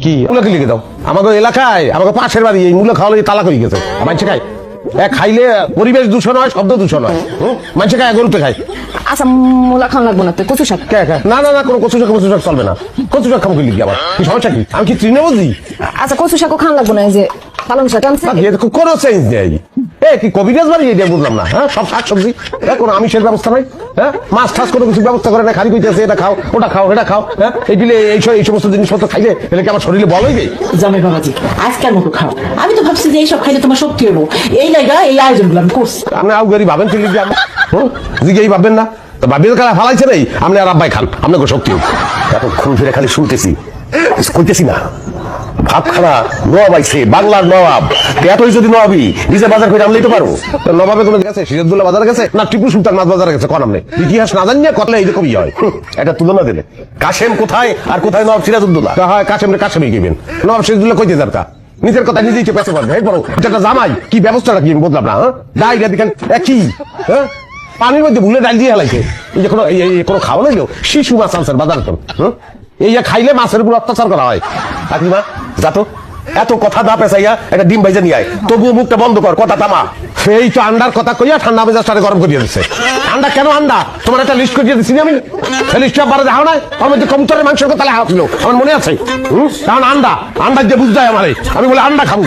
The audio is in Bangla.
কি মূলা কি লিখে দাও আমাকে এলাকায় আমাকে পাশের বাড়ি এই মূলা খাওয়ালে তালাক হয়ে গেছে মানুষে খায় খাইলে পরিবেশ দূষণ হয় শব্দ দূষণ হয় মানুষে খায় গরুতে খায় আচ্ছা মূলা খাওয়া লাগবো না তো কচু শাক না না না কোনো কচু শাক চলবে না কচু শাক খাবো কি লিখি আবার কি সমস্যা কি আমি কি তৃণমূলজি আচ্ছা কচু শাকও খাওয়া লাগবো না এই যে পালং শাক আনছে কোনো চেঞ্জ নেই কি কবিরাজ বাড়ি এটা বুঝলাম না হ্যাঁ সব শাকসবজি কোনো আমিষের ব্যবস্থা নাই হ্যাঁ মাছ টাছ কোনো কিছু ব্যবস্থা করে না খালি কইতেছে এটা খাও ওটা খাও এটা খাও হ্যাঁ এই সমস্ত জিনিসপত্র খাইলে এলে কি আমার শরীরে বল হইবে জামাই বাবাজি আজকের মতো খাও আমি তো ভাবছি যে এইসব খাইলে তোমার শক্তি হবো এই জায়গা এই আয়োজনগুলো আমি করছি আপনি আউগারি ভাবেন কি লিখি আমি জিগেই ভাববেন না তো ভাবিয়ে খালা ফালাইছে নেই আপনি আর আব্বাই খান আপনাকে শক্তি হোক এতক্ষণ ফিরে খালি শুনতেছি কইতেছি না ভাব খানা নবাব আইছে বাংলার নবাব এতই যদি নবাবি নিজে বাজার করে আনলেই তো পারবো নবাবে কোনো গেছে সিরাজদুল্লাহ বাজার গেছে না টিপু সুলতান মাছ বাজারে গেছে কোন আমনে ইতিহাস না জানিয়ে কতলে এইরকমই হয় এটা তুলনা দিলে কাশেম কোথায় আর কোথায় নবাব সিরাজউদ্দৌলা হয় কাশেমই গেবেন নবাব সিরাজদুল্লাহ কইতে দরকার নিজের কথা নিজেই পেছে পারবে এই বড় এটা জামাই কি ব্যবস্থাটা কি আমি বললাম না হ্যাঁ ডাইরিয়া দেখেন কি হ্যাঁ পানির মধ্যে ভুলে ডাল দিয়ে হেলাইছে এই যে কোনো খাওয়া নাইলো শিশু মাছ আনছেন বাজারে তো এই খাইলে মাছের উপর অত্যাচার করা হয় কাকিমা যাতো এত কথা না পেঁচাইয়া একটা ডিম ভাইজা নিয়ে আয় তবুও মুখটা বন্ধ কর কথা থামা সেই তো আন্ডার কথা কইয়া ঠান্ডা মেজাজ সাথে গরম করিয়ে দিচ্ছে আন্ডা কেন আন্ডা তোমার একটা লিস্ট করিয়ে দিচ্ছি আমি লিস্টটা বারে দেখাও নাই ওর মধ্যে কবুতরের মাংসের কথা লেখা ছিল আমার মনে আছে কারণ আন্ডা যে বুঝ যায় আমারে আমি বলে আন্ডা খাবো